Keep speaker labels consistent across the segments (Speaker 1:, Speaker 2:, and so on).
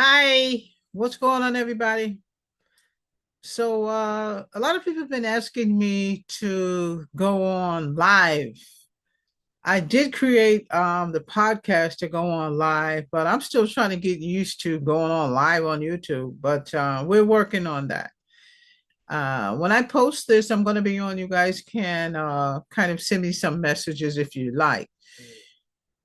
Speaker 1: Hi, what's going on, everybody? A lot of people have been asking me to go on live. I did create the podcast to go on live, but I'm still trying to get used to going on live on YouTube, but we're working on that. When I post this, I'm going to be on. You guys can kind of send me some messages if you like.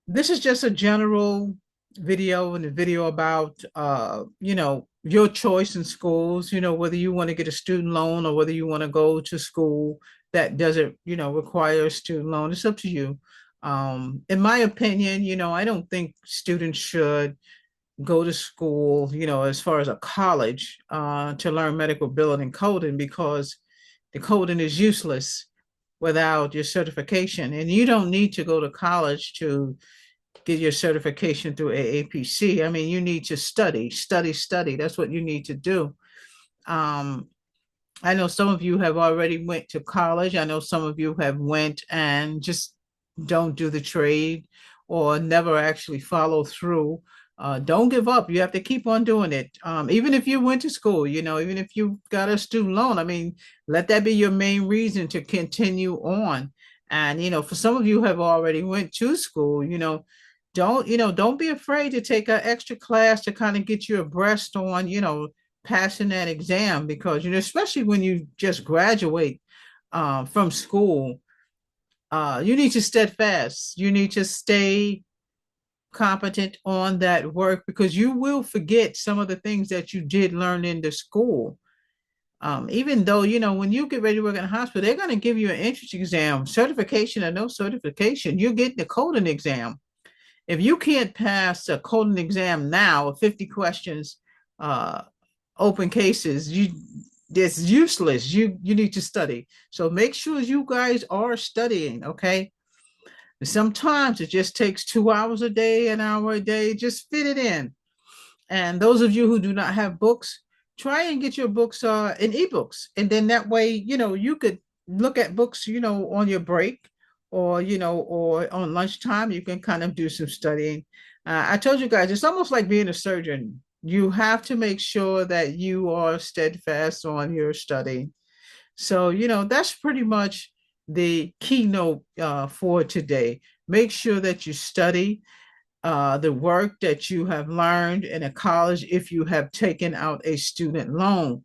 Speaker 1: This is just a general video and a video about your choice in schools, whether you want to get a student loan or whether you want to go to school that doesn't, require a student loan. It's up to you. In my opinion, I don't think students should go to school, as far as a college, to learn medical billing and coding because the coding is useless without your certification. And you don't need to go to college to get your certification through AAPC. I mean, you need to study, study, study. That's what you need to do. Um, I know some of you have already went to college. I know some of you have went and just don't do the trade or never actually follow through. Don't give up. You have to keep on doing it. Even if you went to school, even if you got a student loan, I mean, let that be your main reason to continue on. And, for some of you who have already went to school, don't be afraid to take an extra class to kind of get you abreast on, passing that exam because, especially when you just graduate from school, you need to steadfast. You need to stay competent on that work because you will forget some of the things that you did learn in the school. Even though, when you get ready to work in a hospital, they're going to give you an entrance exam, certification or no certification. You get the coding exam. If you can't pass a coding exam now, 50 questions, uh, open cases, it's useless. You need to study. So make sure you guys are studying, okay? Sometimes it just takes 2 hours a day, an hour a day, just fit it in. And those of you who do not have books, try and get your books in ebooks. And then that way, you could look at books, on your break or, or on lunchtime, you can kind of do some studying. I told you guys, it's almost like being a surgeon. You have to make sure that you are steadfast on your study. So, that's pretty much the keynote for today. Make sure that you study the work that you have learned in a college if you have taken out a student loan.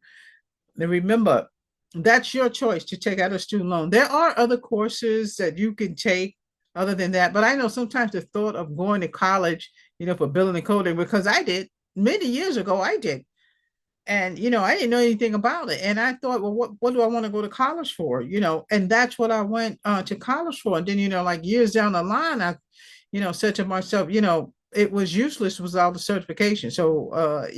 Speaker 1: And remember, that's your choice to take out a student loan. There are other courses that you can take other than that, but I know sometimes the thought of going to college, for billing and coding, because I did many years ago, I did. And I didn't know anything about it. And I thought, well, what do I want to go to college for? And that's what I went to college for. And then, like years down the line, I said to myself, it was useless without the certification. So,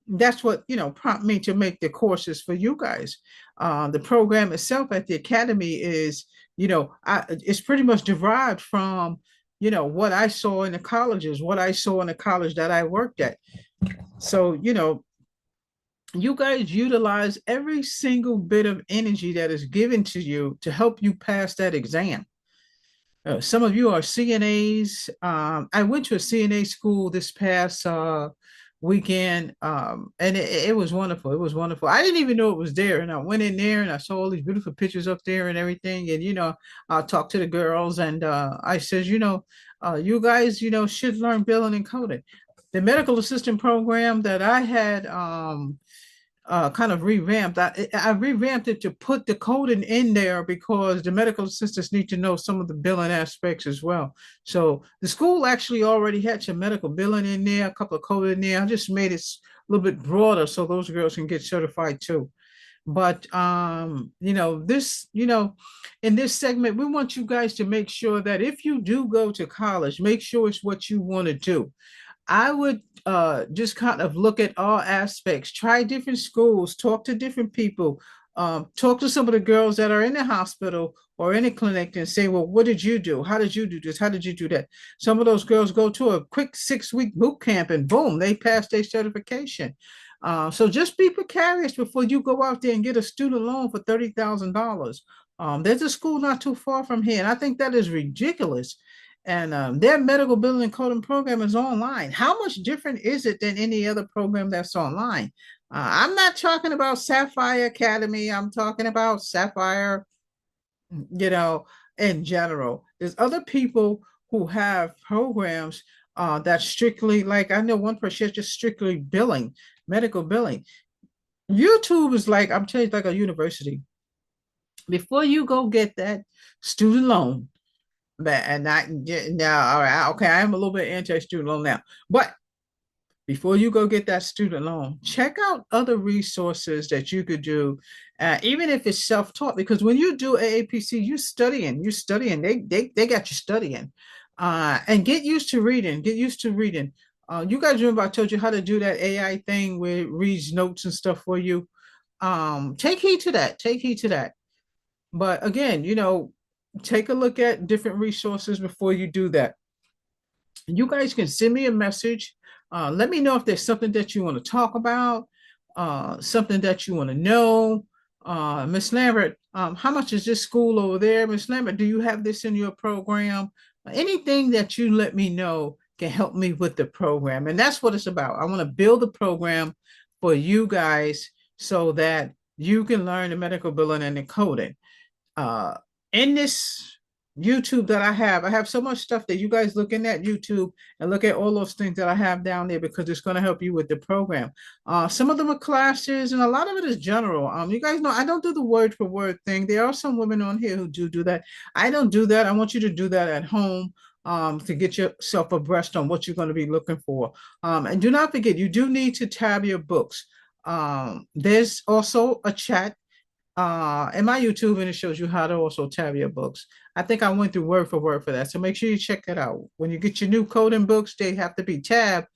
Speaker 1: that's what, prompted me to make the courses for you guys. The program itself at the academy is, it's pretty much derived from, what I saw in the colleges, what I saw in the college that I worked at. So, you guys utilize every single bit of energy that is given to you to help you pass that exam. Some of you are CNAs. I went to a CNA school this past weekend, and it was wonderful. It was wonderful. I didn't even know it was there, and I went in there and I saw all these beautiful pictures up there and everything. And I talked to the girls, and I said, you guys, should learn billing and coding. The medical assistant program that I had kind of revamped. I revamped it to put the coding in there because the medical assistants need to know some of the billing aspects as well. So the school actually already had some medical billing in there, a couple of coding in there. I just made it a little bit broader so those girls can get certified too. But in this segment, we want you guys to make sure that if you do go to college, make sure it's what you want to do. I would just kind of look at all aspects, try different schools, talk to different people, talk to some of the girls that are in the hospital or in a clinic and say, well, what did you do? How did you do this? How did you do that? Some of those girls go to a quick 6-week boot camp and boom, they pass their certification. So just be precarious before you go out there and get a student loan for $30,000. There's a school not too far from here, and I think that is ridiculous. And their medical billing and coding program is online. How much different is it than any other program that's online? I'm not talking about Sapphire Academy. I'm talking about Sapphire, you know, in general. There's other people who have programs that strictly, like I know one person just strictly billing, medical billing. YouTube is like, I'm telling you, like a university. Before you go get that student loan, and I now, all right, okay, I am a little bit anti-student loan now, but before you go get that student loan, check out other resources that you could do, even if it's self-taught. Because when you do AAPC, you're studying. They got you studying, and get used to reading. Get used to reading. You guys remember I told you how to do that AI thing where it reads notes and stuff for you. Take heed to that. Take heed to that. But again, take a look at different resources before you do that. You guys can send me a message. Let me know if there's something that you want to talk about, something that you want to know. Miss Lambert, how much is this school over there? Miss Lambert, do you have this in your program? Anything that you let me know can help me with the program. And that's what it's about. I want to build a program for you guys so that you can learn the medical billing and the coding. uh in this YouTube that I have so much stuff that you guys looking at YouTube and look at all those things that I have down there because it's going to help you with the program. Some of them are classes and a lot of it is general. You guys know I don't do the word for word thing. There are some women on here who do that. I don't do that. I want you to do that at home, to get yourself abreast on what you're going to be looking for. And do not forget, you do need to tab your books. There's also a chat in my YouTube, and it shows you how to also tab your books. I think I went through word for that. So make sure you check it out. When you get your new coding books, they have to be tabbed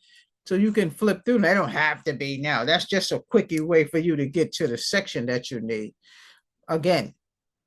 Speaker 1: so you can flip through. They don't have to be now. That's just a quickie way for you to get to the section that you need. Again,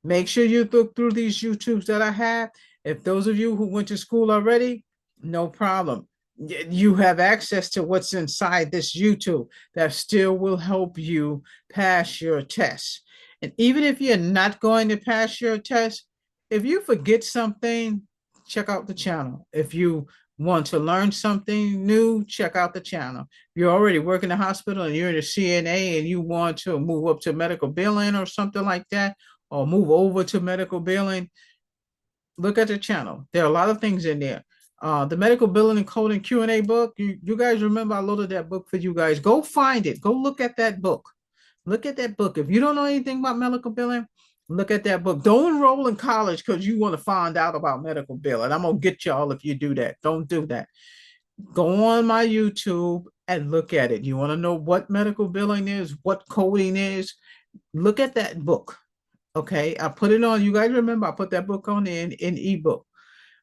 Speaker 1: make sure you look through these YouTubes that I have. If those of you who went to school already, no problem. You have access to what's inside this YouTube that still will help you pass your test. And even if you're not going to pass your test, if you forget something, check out the channel. If you want to learn something new, check out the channel. If you're already working in the hospital and you're in a CNA and you want to move up to medical billing or something like that, or move over to medical billing, look at the channel. There are a lot of things in there. The medical billing and coding Q&A book. You guys remember I loaded that book for you guys. Go find it. Go look at that book. Look at that book. If you don't know anything about medical billing, look at that book. Don't enroll in college because you want to find out about medical billing. I'm gonna get y'all if you do that. Don't do that. Go on my YouTube and look at it. You want to know what medical billing is, what coding is, look at that book. Okay, I put it on. You guys remember I put that book on in ebook.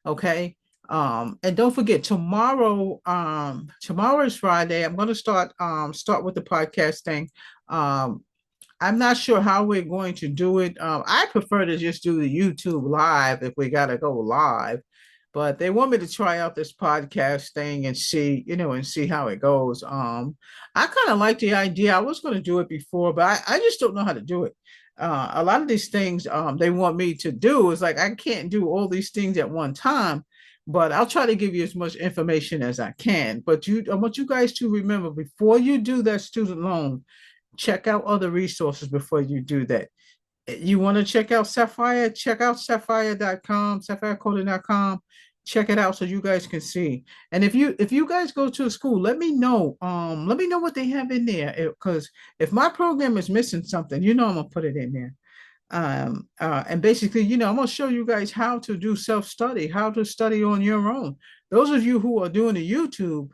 Speaker 1: Okay. And don't forget tomorrow. Tomorrow is Friday. I'm going to start with the podcast thing. I'm not sure how we're going to do it. I prefer to just do the YouTube live if we got to go live, but they want me to try out this podcast thing and see, and see how it goes. I kind of like the idea. I was going to do it before, but I just don't know how to do it. A lot of these things they want me to do is like I can't do all these things at one time, but I'll try to give you as much information as I can. But I want you guys to remember before you do that student loan, check out other resources before you do that. You want to check out Sapphire, check out sapphire.com, sapphirecoding.com. Check it out so you guys can see. And if you guys go to a school, let me know. Let me know what they have in there. Because if my program is missing something, I'm gonna put it in there. And basically, I'm gonna show you guys how to do self-study, how to study on your own. Those of you who are doing the YouTube,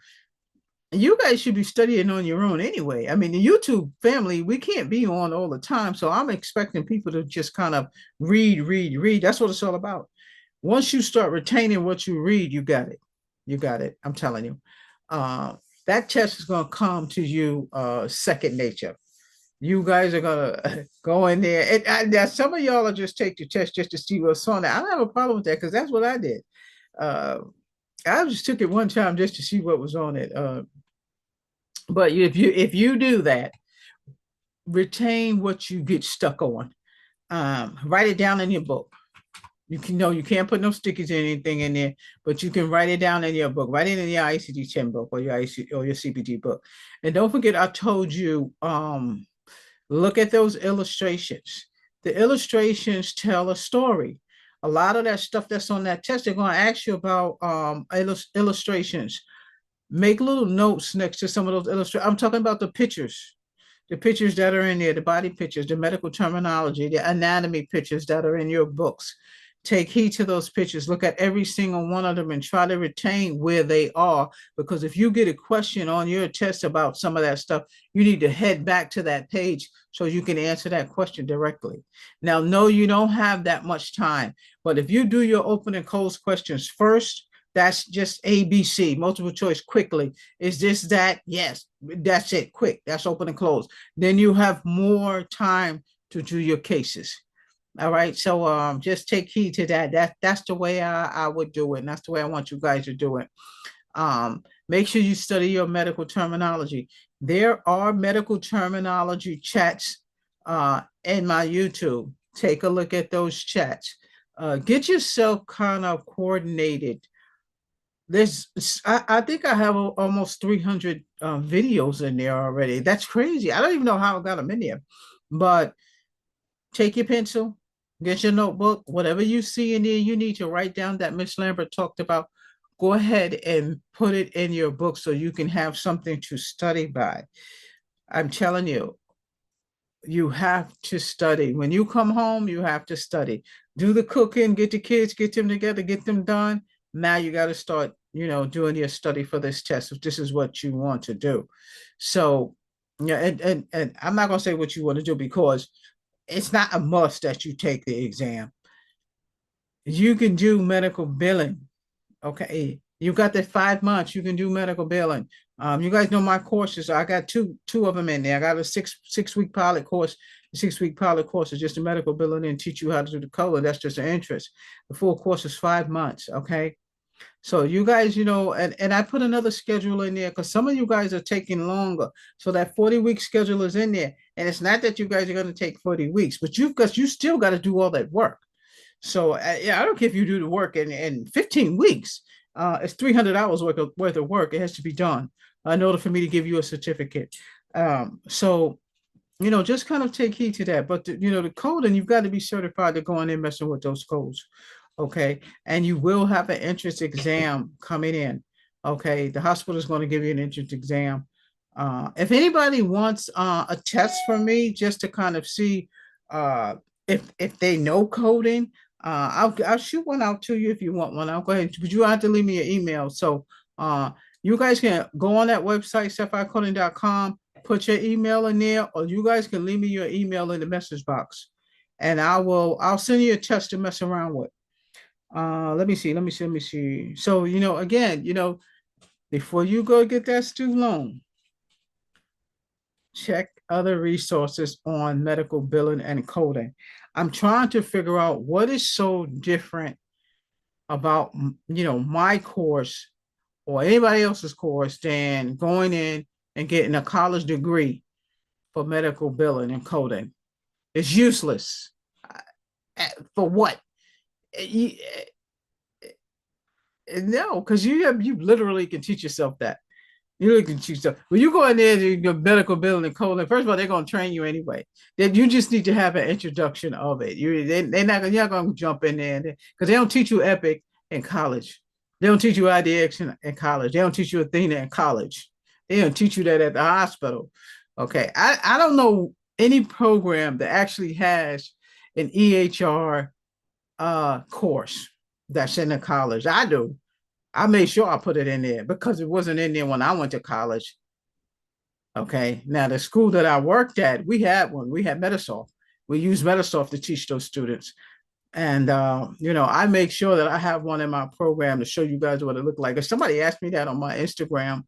Speaker 1: you guys should be studying on your own anyway. I mean, the YouTube family, we can't be on all the time. So I'm expecting people to just kind of read, read, read. That's what it's all about. Once you start retaining what you read, you got it. You got it. I'm telling you. That test is going to come to you second nature. You guys are going to go in there. And some of y'all will just take the test just to see what's on it. I don't have a problem with that because that's what I did. I just took it one time just to see what was on it. But if you do that, retain what you get stuck on. Write it down in your book. You can know you can't put no stickers or anything in there, but you can write it down in your book, write it in your ICD-10 book or your IC or your CPD book. And don't forget, I told you, look at those illustrations. The illustrations tell a story. A lot of that stuff that's on that test, they're going to ask you about illustrations. Make little notes next to some of those illustrations. I'm talking about the pictures that are in there, the body pictures, the medical terminology, the anatomy pictures that are in your books. Take heed to those pictures. Look at every single one of them and try to retain where they are. Because if you get a question on your test about some of that stuff, you need to head back to that page so you can answer that question directly. Now, no, you don't have that much time, but if you do your open and close questions first, that's just ABC, multiple choice quickly. Is this that? Yes, that's it, quick. That's open and close. Then you have more time to do your cases. All right. So just take heed to that. That's the way I would do it. And that's the way I want you guys to do it. Make sure you study your medical terminology. There are medical terminology chats in my YouTube. Take a look at those chats. Get yourself kind of coordinated. I think I have almost 300 videos in there already. That's crazy. I don't even know how I got them in there. But take your pencil, get your notebook, whatever you see in there, you need to write down that Miss Lambert talked about. Go ahead and put it in your book so you can have something to study by. I'm telling you, you have to study. When you come home, you have to study. Do the cooking, get the kids, get them together, get them done. Now you got to start, doing your study for this test if this is what you want to do. So, yeah, and I'm not gonna say what you want to do because it's not a must that you take the exam. You can do medical billing. Okay. You got that 5 months, you can do medical billing. You guys know my courses. I got two of them in there. I got a six-week pilot course. The 6-week pilot course is just a medical billing and teach you how to do the color. That's just an interest. The full course is 5 months. Okay. So you guys, and I put another schedule in there because some of you guys are taking longer. So that 40-week schedule is in there. And it's not that you guys are going to take 40 weeks, but you still got to do all that work. So yeah, I don't care if you do the work in 15 weeks. It's 300 hours worth of work. It has to be done in order for me to give you a certificate. So just kind of take heed to that. But the coding, you've got to be certified to go in there messing with those codes. Okay. And you will have an entrance exam coming in. Okay. The hospital is going to give you an entrance exam. If anybody wants a test from me just to kind of see if they know coding, I'll shoot one out to you if you want one. I'll go ahead, but you have to leave me your email. So you guys can go on that website, sapphire put your email in there, or you guys can leave me your email in the message box. And I'll send you a test to mess around with. Let me see. So, again, before you go get that student loan, check other resources on medical billing and coding. I'm trying to figure out what is so different about, my course or anybody else's course than going in and getting a college degree for medical billing and coding. It's useless. For what? No, because you literally can teach yourself that. You really can teach yourself. When you go in there to your medical billing and coding, first of all, they're going to train you anyway. Then you just need to have an introduction of it. They're not you're not going to jump in there because they don't teach you Epic in college. They don't teach you IDX in college. They don't teach you Athena in college. They don't teach you that at the hospital. Okay, I don't know any program that actually has an EHR course that's in the college. I do. I made sure I put it in there because it wasn't in there when I went to college. Okay. Now the school that I worked at, we had one. We had Metasoft. We used Metasoft to teach those students. And I make sure that I have one in my program to show you guys what it looked like. If somebody asked me that on my Instagram,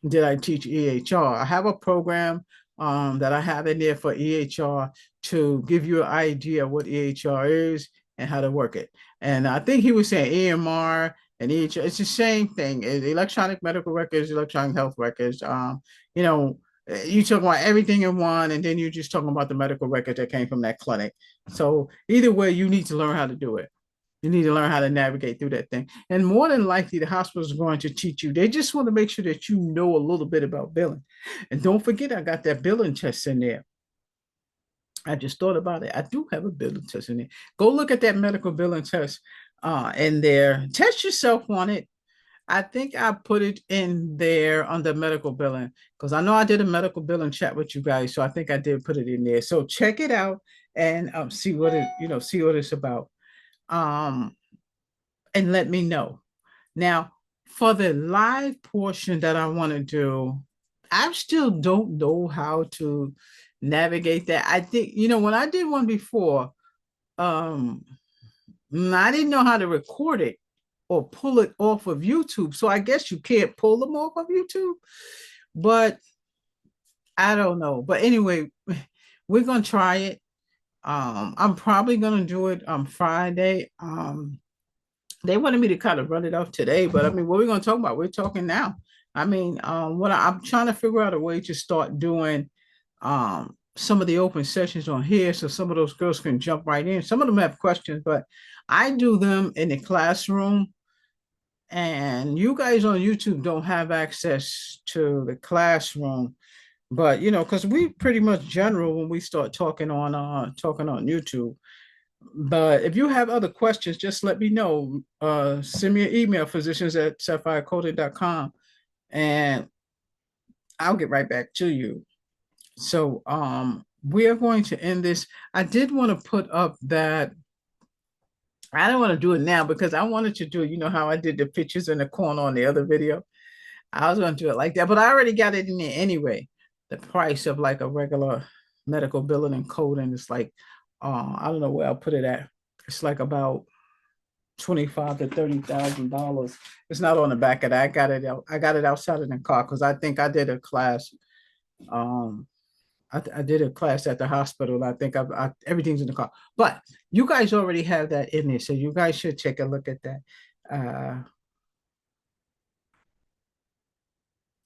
Speaker 1: did I teach EHR? I have a program that I have in there for EHR to give you an idea what EHR is and how to work it. And I think he was saying EMR and EHR, it's the same thing. Electronic medical records, electronic health records. You talk about everything in one, and then you're just talking about the medical record that came from that clinic. So either way, you need to learn how to do it. You need to learn how to navigate through that thing. And more than likely, the hospital is going to teach you. They just want to make sure that you know a little bit about billing. And don't forget, I got that billing test in there. I just thought about it. I do have a billing test in there. Go look at that medical billing test in there. Test yourself on it. I think I put it in there under medical billing because I know I did a medical billing chat with you guys. So I think I did put it in there. So check it out and see what it, see what it's about. Um, and let me know. Now, for the live portion that I want to do, I still don't know how to navigate that. I think, when I did one before, um, I didn't know how to record it or pull it off of YouTube. So I guess you can't pull them off of YouTube, but I don't know. But anyway, we're gonna try it. I'm probably gonna do it on Friday. They wanted me to kind of run it off today, but I mean, what are we going to talk about? We're talking now. I mean, I'm trying to figure out a way to start doing some of the open sessions on here so some of those girls can jump right in. Some of them have questions, but I do them in the classroom. And you guys on YouTube don't have access to the classroom, but because we pretty much general when we start talking on YouTube. But if you have other questions, just let me know. Send me an email, physicians@sapphirecoding.com, and I'll get right back to you. So we are going to end this. I did want to put up that I don't want to do it now because I wanted to do, how I did the pictures in the corner on the other video. I was going to do it like that, but I already got it in there anyway. The price of like a regular medical billing and coding is like, I don't know where I'll put it at. It's like about 25 to $30,000. It's not on the back of that. I got it outside of the car because I think I did a class. Um, I did a class at the hospital. I think everything's in the car. But you guys already have that in there, so you guys should take a look at that.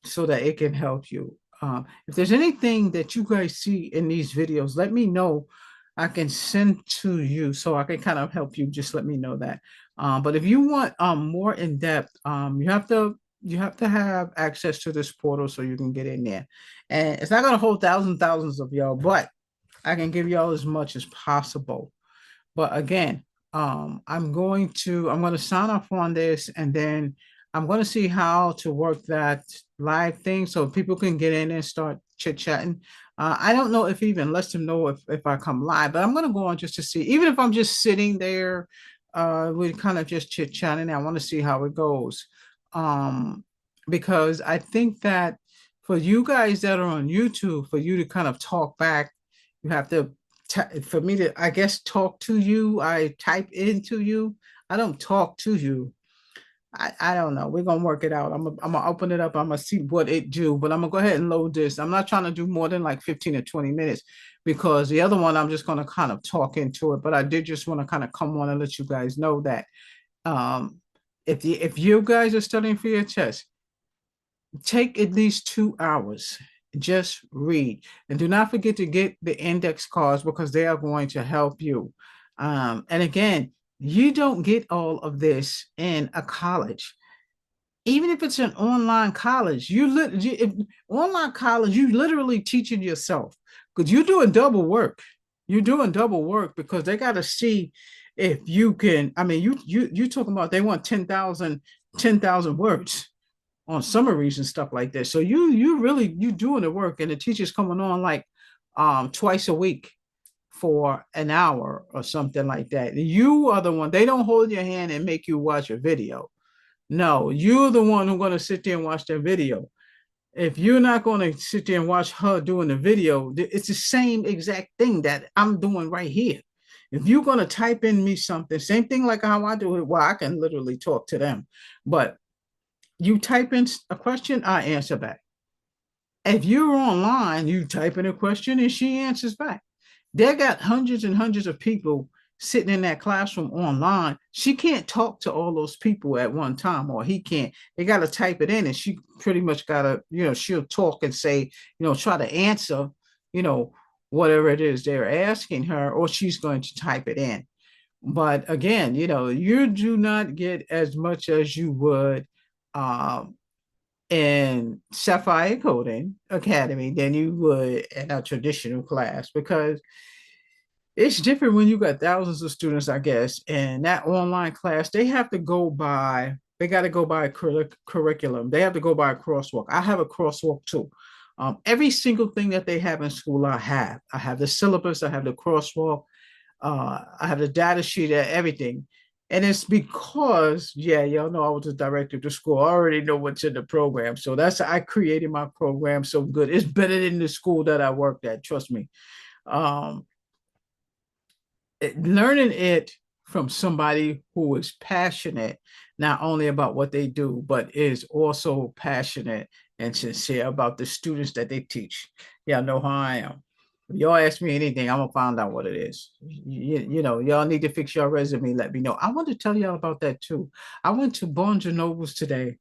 Speaker 1: So that it can help you. If there's anything that you guys see in these videos, let me know. I can send to you so I can kind of help you. Just let me know that. But if you want more in depth, you have to have access to this portal so you can get in there. And it's not going to hold thousands of y'all, but I can give y'all as much as possible. But again, I'm going to sign off on this and then I'm going to see how to work that live thing so people can get in and start chit chatting. I don't know if it even lets them know if I come live, but I'm going to go on just to see, even if I'm just sitting there, we're kind of just chit chatting. I want to see how it goes. Um, because I think that for you guys that are on YouTube, for you to kind of talk back, you have to for me to, I guess, talk to you. I type into you. I don't talk to you. I don't know. We're gonna work it out. I'm gonna open it up. I'm gonna see what it do, but I'm gonna go ahead and load this. I'm not trying to do more than like 15 or 20 minutes because the other one I'm just gonna kind of talk into it. But I did just want to kind of come on and let you guys know that um if you guys are studying for your test, take at least 2 hours. Just read. And do not forget to get the index cards because they are going to help you. And again, you don't get all of this in a college. Even if it's an online college, online college, you literally teaching yourself because you're doing double work. You're doing double work because they got to see if you can. I mean, you talking about they want 10,000 words on summaries and stuff like that. So you doing the work, and the teacher's coming on like twice a week for an hour or something like that. You are the one. They don't hold your hand and make you watch a video. No, you're the one who's going to sit there and watch their video. If you're not going to sit there and watch her doing the video, it's the same exact thing that I'm doing right here. If you're going to type in me something, same thing like how I do it, well, I can literally talk to them. But you type in a question, I answer back. If you're online, you type in a question and she answers back. They got hundreds and hundreds of people sitting in that classroom online. She can't talk to all those people at one time, or he can't. They got to type it in, and she pretty much got to, she'll talk and say, try to answer, you know, whatever it is they're asking her, or she's going to type it in. But again, you do not get as much as you would um, in Sapphire Coding Academy than you would in a traditional class, because it's different when you got thousands of students, I guess, and that online class, they got to go by curriculum. They have to go by a crosswalk. I have a crosswalk too. Every single thing that they have in school, I have. I have the syllabus, I have the crosswalk, I have the data sheet, everything. And it's because, yeah, y'all know I was the director of the school. I already know what's in the program. So I created my program so good. It's better than the school that I worked at, trust me. Um, Learning it from somebody who is passionate not only about what they do, but is also passionate and sincere about the students that they teach. Y'all know how I am. If y'all ask me anything, I'm gonna find out what it is. Y'all need to fix your resume. Let me know. I want to tell y'all about that too. I went to Barnes and Nobles today,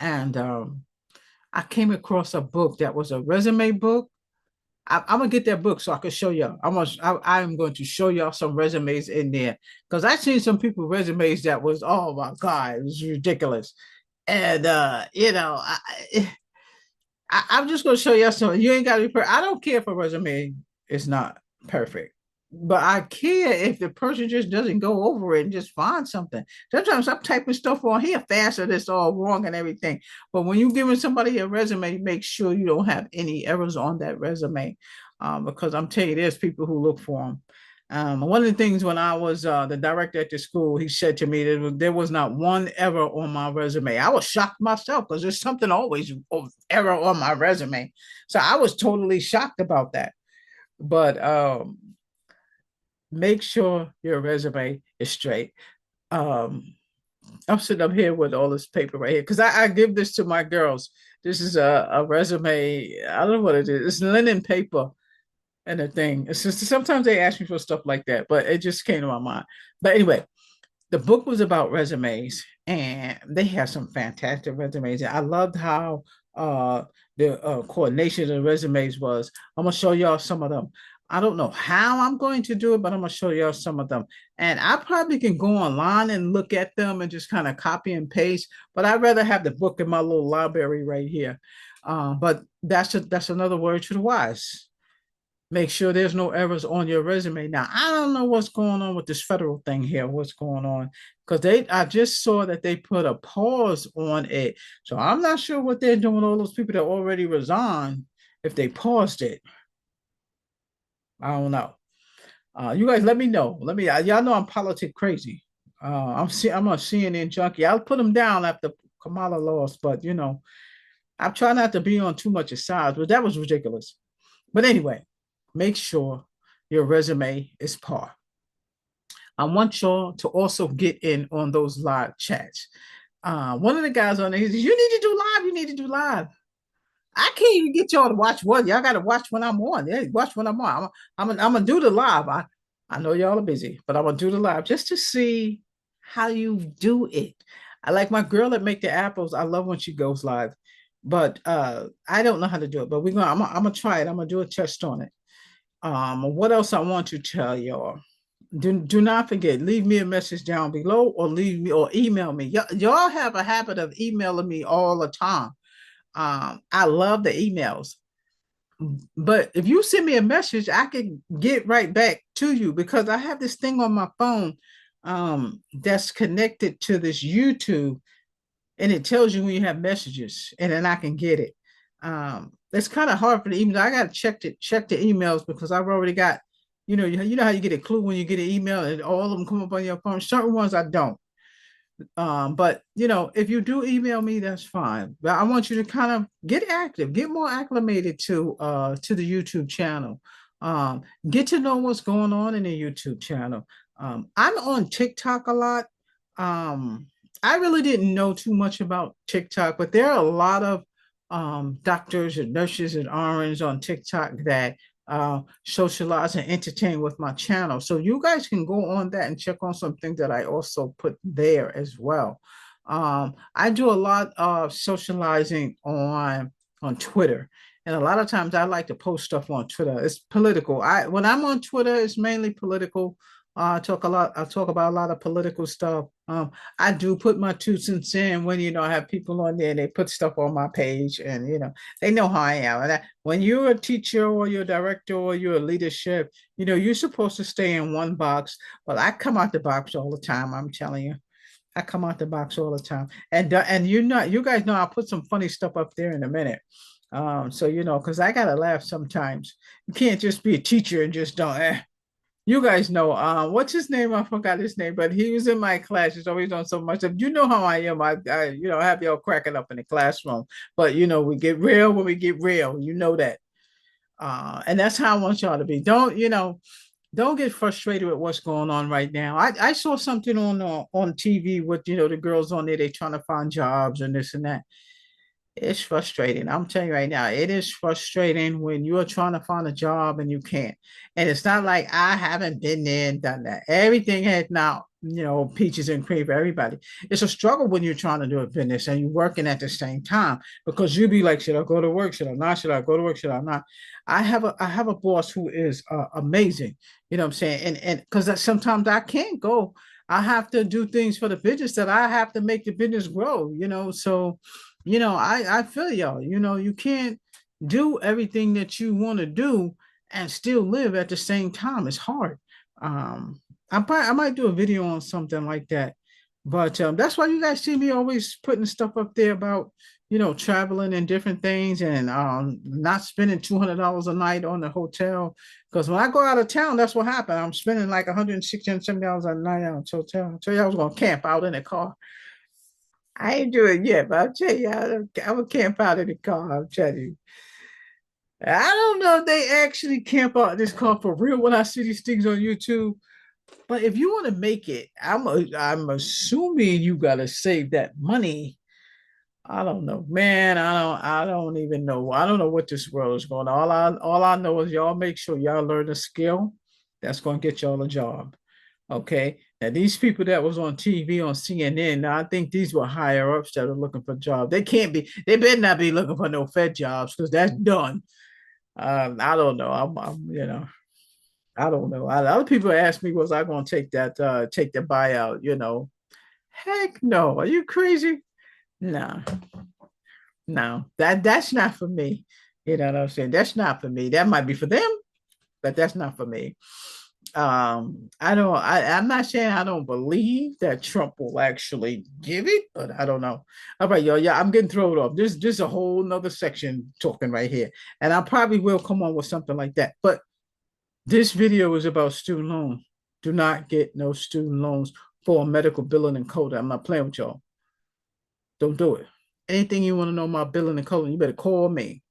Speaker 1: and I came across a book that was a resume book. I'm gonna get that book so I can show y'all. I'm going to show y'all some resumes in there, because I seen some people resumes that was, oh my god, it was ridiculous. And I'm just gonna show y'all some. You ain't gotta be perfect. I don't care if a resume is not perfect, but I care if the person just doesn't go over it and just find something. Sometimes I'm typing stuff on here faster that's all wrong and everything. But when you're giving somebody a resume, make sure you don't have any errors on that resume, because I'm telling you, there's people who look for them. One of the things when I was the director at the school, he said to me that there was not one error on my resume. I was shocked myself because there's something always of error on my resume. So I was totally shocked about that. But make sure your resume is straight. Um, I'm sitting up here with all this paper right here because I give this to my girls. This is a resume. I don't know what it is. It's linen paper and a thing. It's just sometimes they ask me for stuff like that, but it just came to my mind. But anyway, the book was about resumes, and they have some fantastic resumes. And I loved how the coordination of the resumes was. I'm gonna show y'all some of them. I don't know how I'm going to do it, but I'm gonna show y'all some of them. And I probably can go online and look at them and just kind of copy and paste. But I'd rather have the book in my little library right here. But that's another word to the wise. Make sure there's no errors on your resume. Now, I don't know what's going on with this federal thing here, what's going on, because I just saw that they put a pause on it. So I'm not sure what they're doing, all those people that already resigned, if they paused it. I don't know. You guys let me know. Y'all know I'm politic crazy. I'm a CNN junkie. I'll put them down after Kamala lost, but I'm trying not to be on too much of sides, but that was ridiculous. But anyway, make sure your resume is par. I want y'all to also get in on those live chats. One of the guys on there, he says, you need to do live, you need to do live. I can't even get y'all to watch one. Y'all got to watch when I'm on. Yeah, watch when I'm on. I'm gonna do the live. I know y'all are busy, but I'm gonna do the live just to see how you do it. I like my girl that make the apples. I love when she goes live, but I don't know how to do it. But I'm gonna try it. I'm gonna do a test on it. What else I want to tell y'all? Do not forget, leave me a message down below, or leave me or email me. Y'all have a habit of emailing me all the time. I love the emails, but if you send me a message, I can get right back to you, because I have this thing on my phone that's connected to this YouTube, and it tells you when you have messages, and then I can get it. It's kind of hard for the emails. I got to check the emails, because I've already got, you know how you get a clue when you get an email and all of them come up on your phone. Certain ones I don't. But if you do email me, that's fine. But I want you to kind of get active, get more acclimated to the YouTube channel. Get to know what's going on in the YouTube channel. I'm on TikTok a lot. I really didn't know too much about TikTok, but there are a lot of doctors and nurses and RNs on TikTok that socialize and entertain with my channel. So you guys can go on that and check on some things that I also put there as well. I do a lot of socializing on Twitter, And a lot of times I like to post stuff on Twitter. It's political. When I'm on Twitter, it's mainly political. I talk about a lot of political stuff. I do put my 2 cents in when I have people on there and they put stuff on my page, and they know how I am. And when you're a teacher or you're a director or you're a leadership, you're supposed to stay in one box. But I come out the box all the time. I'm telling you, I come out the box all the time. And you guys know I'll put some funny stuff up there in a minute. So because I gotta laugh sometimes. You can't just be a teacher and just don't. You guys know, what's his name? I forgot his name, but he was in my class. He's always on so much stuff. You know how I am. I have y'all cracking up in the classroom. But we get real when we get real. You know that. And that's how I want y'all to be. Don't get frustrated with what's going on right now. I saw something on TV with the girls on there. They trying to find jobs and this and that. It's frustrating. I'm telling you right now, it is frustrating when you're trying to find a job and you can't. And it's not like I haven't been there and done that. Everything has now, peaches and cream for everybody. It's a struggle when you're trying to do a business and you're working at the same time because you'll be like, should I go to work? Should I not? Should I go to work? Should I not? I have a boss who is amazing. You know what I'm saying? And because sometimes I can't go. I have to do things for the business that I have to make the business grow. So I feel y'all. You can't do everything that you want to do and still live at the same time. It's hard. I might do a video on something like that, but that's why you guys see me always putting stuff up there about traveling and different things and not spending $200 a night on the hotel. Because when I go out of town, that's what happened. I'm spending like $160 a night on a hotel. I told you I was gonna camp out in the car. I ain't doing it yet, but I'll tell you, I would camp out in the car. I'll tell you. I don't know if they actually camp out in this car for real when I see these things on YouTube. But if you want to make it, I'm assuming you gotta save that money. I don't know, man. I don't even know. I don't know what this world is going on. All I know is y'all make sure y'all learn a skill that's gonna get y'all a job. Okay. Now these people that was on TV on CNN, now I think these were higher ups that are looking for jobs. They can't be, they better not be looking for no Fed jobs because that's done. I don't know. I don't know. Other people ask me, was I going to take the buyout? Heck no. Are you crazy? No, no. That's not for me. You know what I'm saying? That's not for me. That might be for them, but that's not for me. I'm not saying I don't believe that Trump will actually give it, but I don't know. All right, yo, yeah, I'm getting thrown off. This a whole nother section talking right here. And I probably will come on with something like that. But this video is about student loan. Do not get no student loans for a medical billing and coding. I'm not playing with y'all. Don't do it. Anything you want to know about billing and coding, you better call me.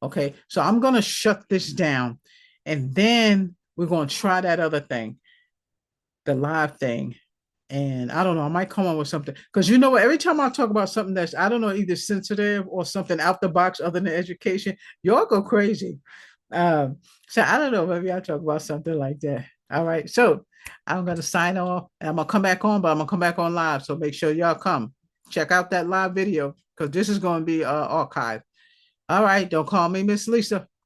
Speaker 1: Okay. So I'm gonna shut this down and then we're gonna try that other thing, the live thing. And I don't know, I might come on with something. Because you know what, every time I talk about something that's, I don't know, either sensitive or something out the box other than education, y'all go crazy. So I don't know, maybe I'll talk about something like that. All right. So I'm gonna sign off and I'm gonna come back on, but I'm gonna come back on live. So make sure y'all come check out that live video because this is gonna be archived. All right, don't call me Miss Lisa.